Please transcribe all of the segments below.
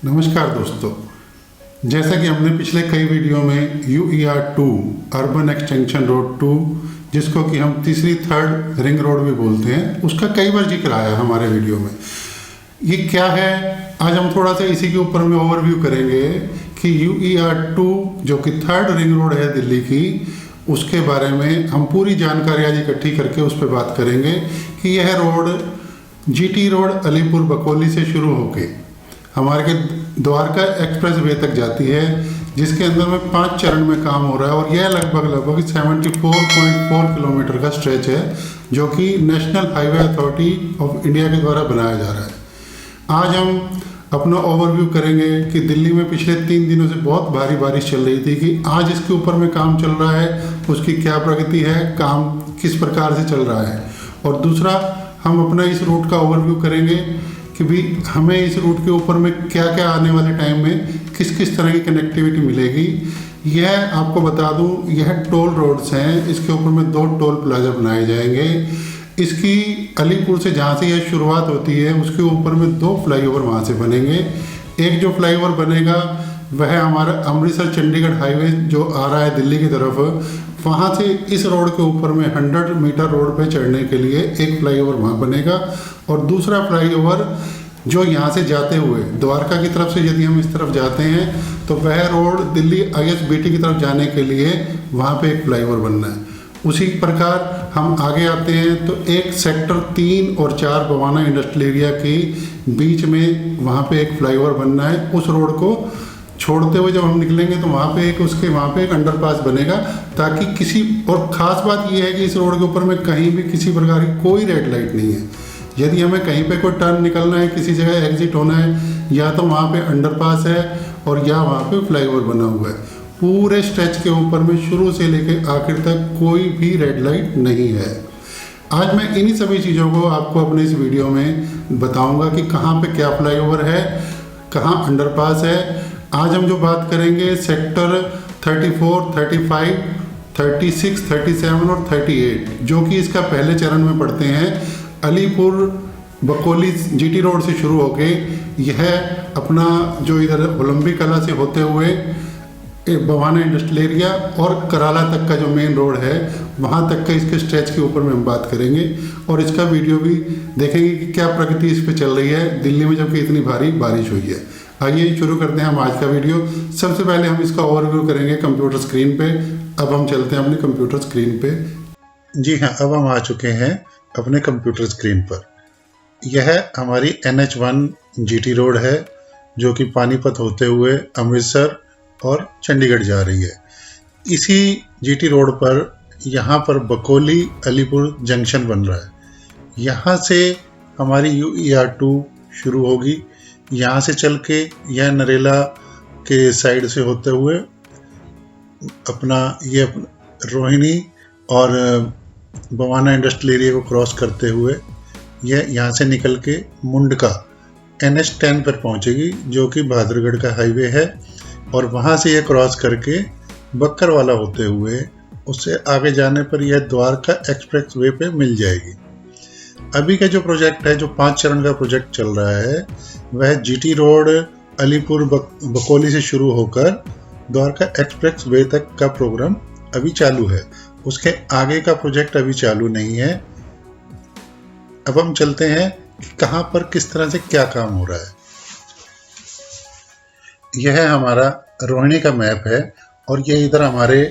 नमस्कार दोस्तों। जैसा कि हमने पिछले कई वीडियो में UER2 अर्बन एक्सटेंशन रोड 2 जिसको कि हम तीसरी थर्ड रिंग रोड भी बोलते हैं, उसका कई बार जिक्र आया हमारे वीडियो में। ये क्या है, आज हम थोड़ा सा इसी के ऊपर में ओवरव्यू करेंगे कि UER2 जो कि थर्ड रिंग रोड है दिल्ली की, उसके बारे में हम पूरी जानकारी आज इकट्ठी करके उस पर बात करेंगे कि यह road GT road Alipur Bakoli से शुरू होके हमारे के द्वारका एक्सप्रेस वे तक जाती है, जिसके अंदर में 5 चरण में काम हो रहा है और यह लगभग 74.4 किलोमीटर का स्ट्रेच है जो कि national highway authority of India के द्वारा बनाया जा रहा है। आज हम अपना ओवरव्यू करेंगे कि दिल्ली में पिछले 3 दिनों से बहुत भारी बारिश चल रही थी कि आज इसके ऊपर में काम चल रहा है, उसकी क्या प्रगति है, काम किस प्रकार से चल रहा है। और दूसरा, हम अपना इस रूट का ओवरव्यू करेंगे कि भी हमें इस रूट के ऊपर में क्या क्या आने वाले टाइम में किस किस तरह की कनेक्टिविटी मिलेगी। यह आपको बता दूं, यह टोल रोड्स हैं, इसके ऊपर में 2 टोल प्लाजा बनाए जाएंगे। इसकी अलीपुर से जहाँ से यह शुरुआत होती है उसके ऊपर में 2 फ्लाईओवर वहाँ से बनेंगे। एक जो फ्लाईओवर बनेगा वह हमारा अमृतसर चंडीगढ़ हाईवे जो आ रहा है दिल्ली की तरफ, वहाँ से इस रोड के ऊपर में 100 मीटर रोड पे चढ़ने के लिए एक फ्लाईओवर वहाँ बनेगा। और दूसरा फ्लाईओवर जो यहाँ से जाते हुए द्वारका की तरफ से यदि हम इस तरफ जाते हैं तो वह रोड दिल्ली ISBT की तरफ जाने के लिए वहाँ पे एक फ्लाईओवर बनना है। उसी प्रकार हम आगे आते हैं तो एक सेक्टर 3 और 4 बवाना इंडस्ट्रियल एरिया के बीच में वहाँ पे एक फ्लाईओवर बनना है। उस रोड को छोड़ते हुए जब हम निकलेंगे तो वहाँ पे एक अंडरपास बनेगा, ताकि किसी, और ख़ास बात यह है कि इस रोड के ऊपर में कहीं भी किसी प्रकार की कोई रेड लाइट नहीं है। यदि हमें कहीं पे कोई टर्न निकलना है, किसी जगह एग्जिट होना है, या तो वहाँ पे अंडरपास है और या वहाँ पे फ्लाईओवर बना हुआ है। पूरे स्ट्रेच के ऊपर में शुरू से लेकर आखिर तक कोई भी रेड लाइट नहीं है। आज मैं इन्हीं सभी चीज़ों को आपको अपने इस वीडियो में बताऊँगा कि कहाँ पर क्या फ्लाईओवर है, कहाँ अंडरपास है। आज हम जो बात करेंगे सेक्टर 34, 35, 36, 37 और 38 जो कि इसका पहले चरण में पड़ते हैं। अलीपुर बकोली GT रोड से शुरू होके यह अपना जो इधर ओलंबी कला से होते हुए बवाना इंडस्ट्रियल एरिया और कराला तक का जो मेन रोड है वहाँ तक का इसके स्ट्रेच के ऊपर में हम बात करेंगे और इसका वीडियो भी देखेंगे कि क्या प्रगति इस पर चल रही है दिल्ली में जबकि इतनी भारी बारिश हुई है। आइए शुरू करते हैं हम आज का वीडियो। सबसे पहले हम इसका ओवरव्यू करेंगे कंप्यूटर स्क्रीन पे। अब हम चलते हैं अपने कंप्यूटर स्क्रीन पे। जी हाँ, अब हम आ चुके हैं अपने कंप्यूटर स्क्रीन पर। यह हमारी NH1 GT रोड है जो कि पानीपत होते हुए अमृतसर और चंडीगढ़ जा रही है। इसी GT रोड पर यहाँ पर बकोली अलीपुर जंक्शन बन रहा है। यहाँ से हमारी UER2 शुरू होगी। यहाँ से चल के यह नरेला के साइड से होते हुए अपना ये रोहिणी और बवाना इंडस्ट्रियल एरिया को क्रॉस करते हुए यह यहाँ से निकल के मुंडका NH10 पर पहुँचेगी जो कि बहादुरगढ़ का हाईवे है। और वहाँ से यह क्रॉस करके बक्करवाला होते हुए उससे आगे जाने पर यह द्वारका एक्सप्रेस वे पे मिल जाएगी। अभी का जो प्रोजेक्ट है, जो 5 चरण का प्रोजेक्ट चल रहा है, वह GT रोड अलीपुर बकोली से शुरू होकर द्वारका एक्सप्रेस वे तक का प्रोग्राम अभी चालू है। उसके आगे का प्रोजेक्ट अभी चालू नहीं है। अब हम चलते हैं कि कहाँ पर किस तरह से क्या काम हो रहा है। यह हमारा रोहिणी का मैप है और यह इधर हमारे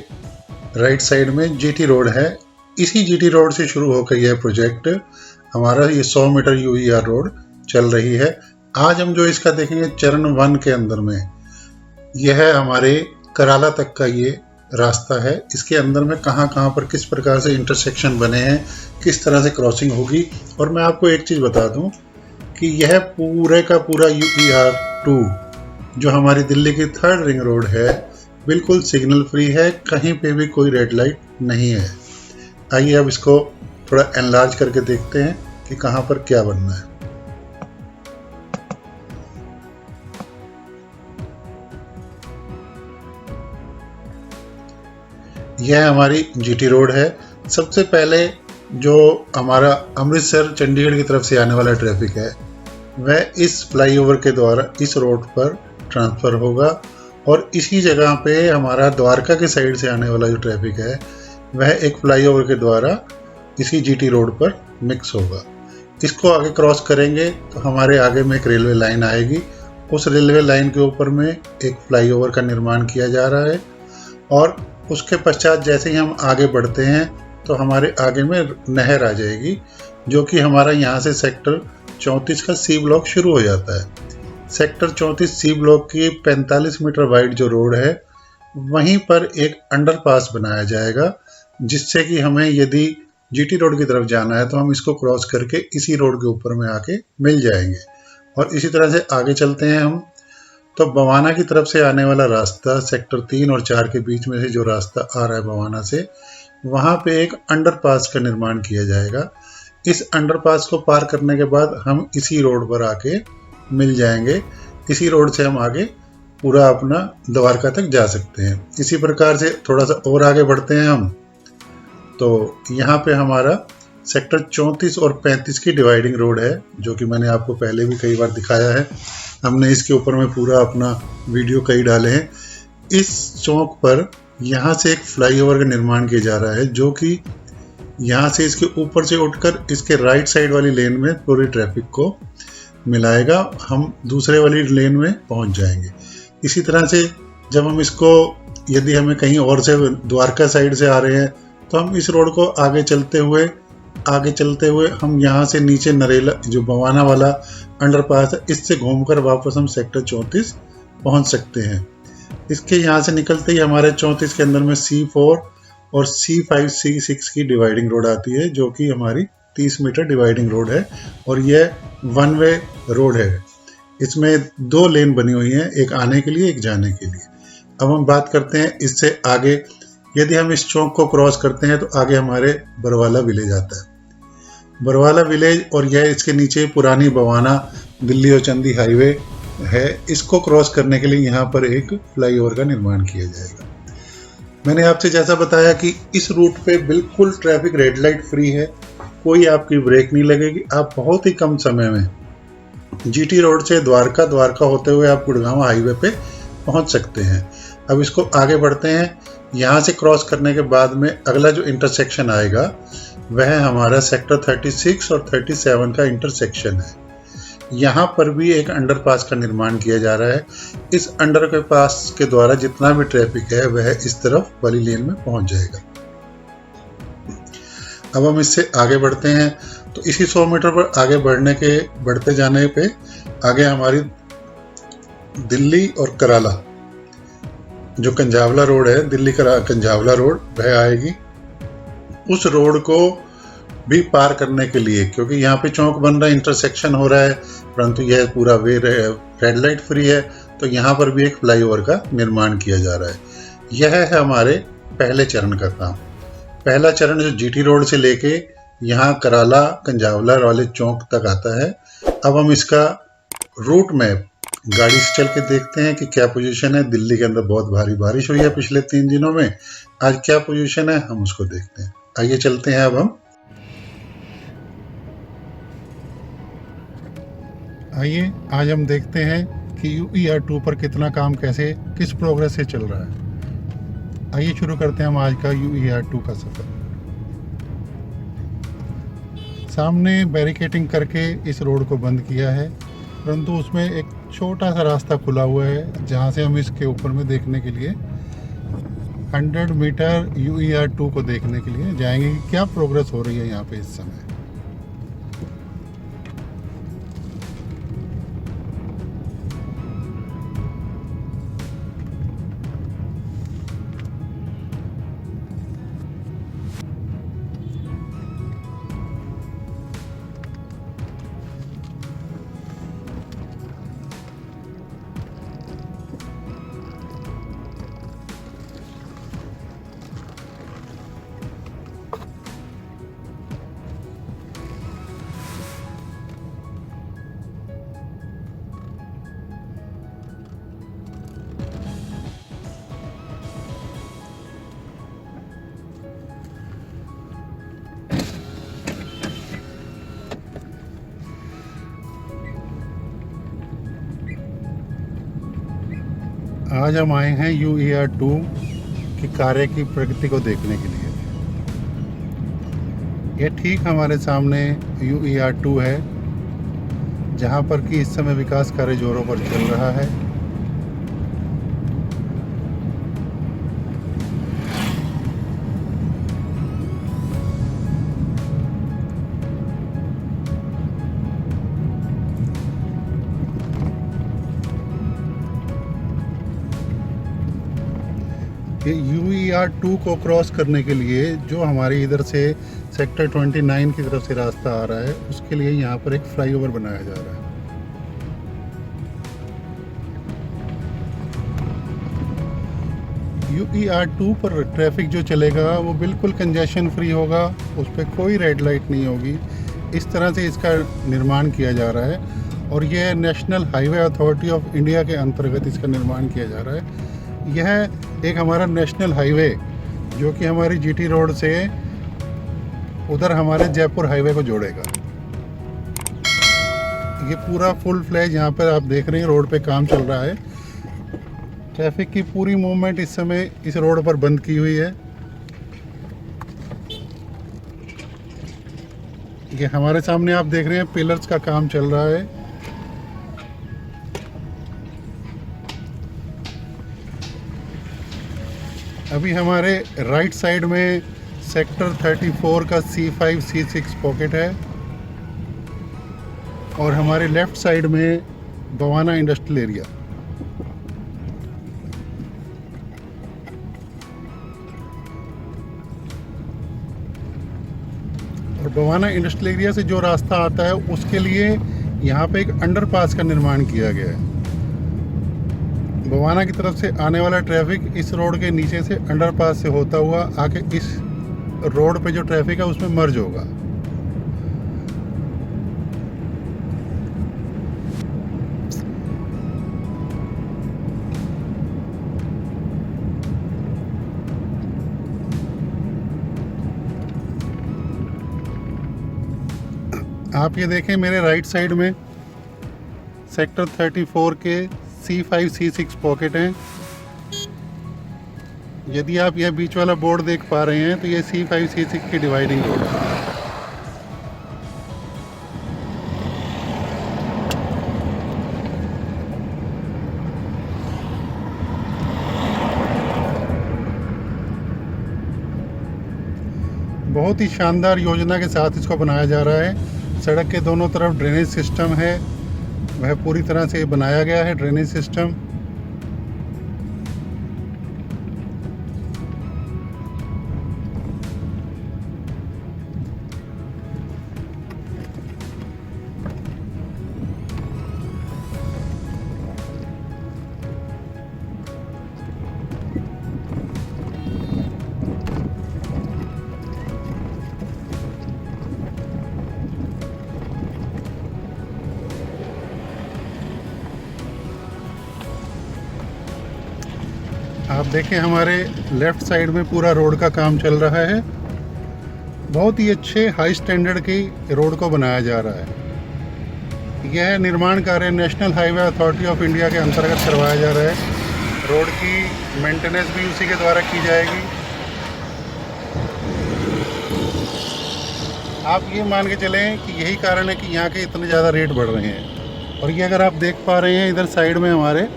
राइट साइड में GT रोड है। इसी GT रोड से शुरू होकर यह प्रोजेक्ट हमारा ये 100 मीटर UER रोड चल रही है। आज हम जो इसका देखेंगे चरण 1 के अंदर में, यह हमारे कराला तक का ये रास्ता है। इसके अंदर में कहाँ कहाँ पर किस प्रकार से इंटरसेक्शन बने हैं, किस तरह से क्रॉसिंग होगी। और मैं आपको एक चीज़ बता दूं कि यह पूरे का पूरा UER2 जो हमारी दिल्ली की थर्ड रिंग रोड है बिल्कुल सिग्नल फ्री है, कहीं पे भी कोई रेड लाइट नहीं है। आइए अब इसको थोड़ा एनलार्ज करके देखते हैं कि कहाँ पर क्या बनना है। यह हमारी GT रोड है। सबसे पहले जो हमारा अमृतसर चंडीगढ़ की तरफ से आने वाला ट्रैफिक है वह इस फ्लाईओवर के द्वारा इस रोड पर ट्रांसफ़र होगा और इसी जगह पे हमारा द्वारका के साइड से आने वाला जो ट्रैफिक है वह एक फ्लाईओवर के द्वारा इसी जीटी रोड पर मिक्स होगा। इसको आगे क्रॉस करेंगे तो हमारे आगे में एक रेलवे लाइन आएगी। उस रेलवे लाइन के ऊपर में एक फ्लाईओवर का निर्माण किया जा रहा है और उसके पश्चात जैसे ही हम आगे बढ़ते हैं तो हमारे आगे में नहर आ जाएगी, जो कि हमारा यहाँ से सेक्टर 34 का सी ब्लॉक शुरू हो जाता है। सेक्टर 34 सी ब्लॉक की 45 मीटर वाइड जो रोड है वहीं पर एक अंडरपास बनाया जाएगा, जिससे कि हमें यदि जीटी रोड की तरफ जाना है तो हम इसको क्रॉस करके इसी रोड के ऊपर में आके मिल जाएंगे। और इसी तरह से आगे चलते हैं हम तो बवाना की तरफ से आने वाला रास्ता सेक्टर 3 और 4 के बीच में से जो रास्ता आ रहा है बवाना से, वहाँ पे एक अंडरपास का निर्माण किया जाएगा। इस अंडरपास को पार करने के बाद हम इसी रोड पर आके मिल जाएंगे। इसी रोड से हम आगे पूरा अपना द्वारका तक जा सकते हैं। इसी प्रकार से थोड़ा सा और आगे बढ़ते हैं हम तो यहाँ पे हमारा सेक्टर 34 और 35 की डिवाइडिंग रोड है, जो कि मैंने आपको पहले भी कई बार दिखाया है। हमने इसके ऊपर में पूरा अपना वीडियो कई डाले हैं। इस चौक पर यहाँ से एक फ्लाईओवर का निर्माण किया जा रहा है, जो कि यहाँ से इसके ऊपर से उठकर इसके राइट साइड वाली लेन में पूरी ट्रैफिक को मिलाएगा। हम दूसरे वाली लेन में पहुँच जाएंगे। इसी तरह से जब हम इसको, यदि हमें कहीं और से द्वारका साइड से आ रहे हैं तो हम इस रोड को आगे चलते हुए हम यहाँ से नीचे नरेला जो बवाना वाला अंडरपास है इससे घूमकर वापस हम सेक्टर 34 पहुँच सकते हैं। इसके यहाँ से निकलते ही हमारे 34 के अंदर में C4 और C5 C6 की डिवाइडिंग रोड आती है, जो कि हमारी 30 मीटर डिवाइडिंग रोड है और यह वन वे रोड है। इसमें 2 लेन बनी हुई हैं, एक आने के लिए एक जाने के लिए। अब हम बात करते हैं इससे आगे। यदि हम इस चौक को क्रॉस करते हैं तो आगे हमारे बरवाला विलेज आता है। बरवाला विलेज और यह इसके नीचे पुरानी बवाना दिल्ली और चंदी हाईवे है। इसको क्रॉस करने के लिए यहाँ पर एक फ्लाईओवर का निर्माण किया जाएगा। मैंने आपसे जैसा बताया कि इस रूट पे बिल्कुल ट्रैफिक रेड लाइट फ्री है, कोई आपकी ब्रेक नहीं लगेगी। आप बहुत ही कम समय में जीटी रोड से द्वारका होते हुए आप गुड़गांव हाईवे पे पहुंच सकते हैं। अब इसको आगे बढ़ते हैं। यहाँ से क्रॉस करने के बाद में अगला जो इंटरसेक्शन आएगा वह हमारा सेक्टर 36 और 37 का इंटरसेक्शन है। यहाँ पर भी एक अंडरपास का निर्माण किया जा रहा है। इस अंडरपास के द्वारा जितना भी ट्रैफिक है वह इस तरफ वाली लेन में पहुंच जाएगा। अब हम इससे आगे बढ़ते हैं तो इसी 100 मीटर पर आगे बढ़ते जाने पे आगे हमारी दिल्ली और कराला जो कंजावला रोड है, दिल्ली कंजावला रोड वह आएगी। उस रोड को भी पार करने के लिए, क्योंकि यहाँ पे चौक बन रहा है, इंटरसेक्शन हो रहा है, परंतु यह पूरा वे रेड लाइट फ्री है, तो यहाँ पर भी एक फ्लाईओवर का निर्माण किया जा रहा है। यह है हमारे पहले चरण का काम। पहला चरण जो जीटी रोड से लेके यहाँ कराला कंजावला वाले चौक तक आता है। अब हम इसका रूट मैप गाड़ी से चल के देखते हैं कि क्या पोजीशन है। दिल्ली के अंदर बहुत भारी बारिश हुई है पिछले 3 दिनों में, आज क्या पोजीशन है हम उसको देखते हैं। आइए चलते हैं। अब हम आइए आज हम देखते हैं कि UER2 पर कितना काम किस प्रोग्रेस से चल रहा है। आइए शुरू करते हैं हम आज का UER2 का सफ़र। सामने बैरिकेटिंग करके इस रोड को बंद किया है, परंतु उसमें एक छोटा सा रास्ता खुला हुआ है जहाँ से हम इसके ऊपर में देखने के लिए 100 मीटर UER2 को देखने के लिए जाएंगे कि क्या प्रोग्रेस हो रही है यहाँ पे इस समय। आज हम आए हैं UER-2 की कार्य की प्रगति को देखने के लिए। ये ठीक हमारे सामने UER-2 है, जहाँ पर कि इस समय विकास कार्य जोरों पर चल रहा है। ये UER-2 को क्रॉस करने के लिए जो हमारे इधर से सेक्टर 29 की तरफ से रास्ता आ रहा है, उसके लिए यहाँ पर एक फ्लाईओवर बनाया जा रहा है। UER-2 पर ट्रैफिक जो चलेगा वो बिल्कुल कंजेशन फ्री होगा, उस पर कोई रेड लाइट नहीं होगी। इस तरह से इसका निर्माण किया जा रहा है और यह national highway authority of India के अंतर्गत इसका निर्माण किया जा रहा है। यह एक हमारा नेशनल हाईवे जो कि हमारी GT रोड से उधर हमारे जयपुर हाईवे को जोड़ेगा। ये पूरा फुल फ्लैज यहाँ पर आप देख रहे हैं रोड पे काम चल रहा है। ट्रैफिक की पूरी मूवमेंट इस समय इस रोड पर बंद की हुई है। ये हमारे सामने आप देख रहे हैं पिलर्स का काम चल रहा है। अभी हमारे राइट साइड में सेक्टर 34 का C5 C6 पॉकेट है और हमारे लेफ्ट साइड में बवाना इंडस्ट्रियल एरिया। और बवाना इंडस्ट्रियल एरिया से जो रास्ता आता है उसके लिए यहाँ पे एक अंडरपास का निर्माण किया गया है। बवाना की तरफ से आने वाला ट्रैफिक इस रोड के नीचे से अंडरपास से होता हुआ आके इस रोड पे जो ट्रैफिक है उसमें मर्ज होगा। आप ये देखें मेरे राइट साइड में सेक्टर 34 के C5 C6 पॉकेट हैं। यदि आप यह बीच वाला बोर्ड देख पा रहे हैं तो ये C5 C6 की डिवाइडिंग रोड है। बहुत ही शानदार योजना के साथ इसको बनाया जा रहा है। सड़क के दोनों तरफ ड्रेनेज सिस्टम है, वह पूरी तरह से बनाया गया है ड्रेनेज सिस्टम। आप देखें हमारे लेफ़्ट साइड में पूरा रोड का काम चल रहा है। बहुत ही अच्छे हाई स्टैंडर्ड की रोड को बनाया जा रहा है। यह निर्माण कार्य national highway authority of India के अंतर्गत करवाया जा रहा है। रोड की मेंटेनेंस भी उसी के द्वारा की जाएगी। आप ये मान के चलें कि यही कारण है कि यहाँ के इतने ज़्यादा रेट बढ़ रहे हैं। और ये अगर आप देख पा रहे हैं इधर साइड में हमारे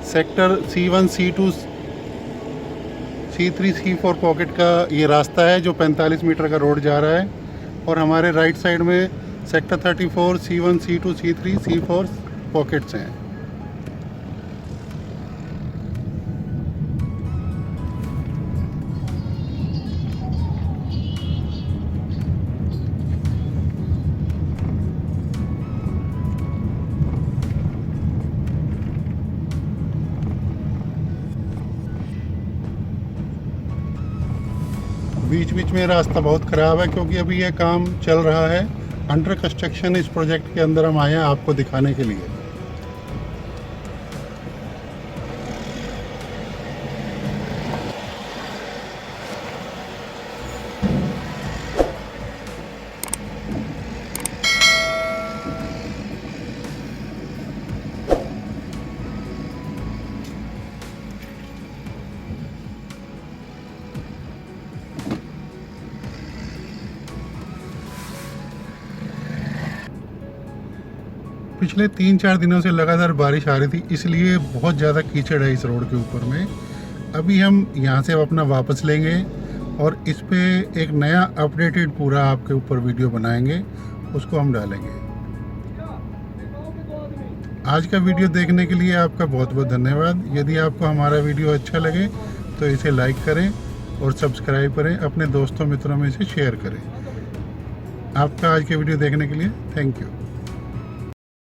sector C1 C2 C3 C4 pocket का ये रास्ता है जो 45 मीटर का रोड जा रहा है। और हमारे राइट साइड में sector 34 C1 C2 C3 C4 pockets हैं। बीच बीच में रास्ता बहुत ख़राब है क्योंकि अभी यह काम चल रहा है। अंडर कंस्ट्रक्शन इस प्रोजेक्ट के अंदर हम आए हैं आपको दिखाने के लिए। पिछले 3-4 दिनों से लगातार बारिश आ रही थी, इसलिए बहुत ज़्यादा कीचड़ है इस रोड के ऊपर में। अभी हम यहाँ से अपना वापस लेंगे और इस पे एक नया अपडेटेड पूरा आपके ऊपर वीडियो बनाएंगे, उसको हम डालेंगे। आज का वीडियो देखने के लिए आपका बहुत बहुत धन्यवाद। यदि आपको हमारा वीडियो अच्छा लगे तो इसे लाइक करें और सब्सक्राइब करें, अपने दोस्तों मित्रों में इसे शेयर करें। आपका आज के वीडियो देखने के लिए थैंक यू।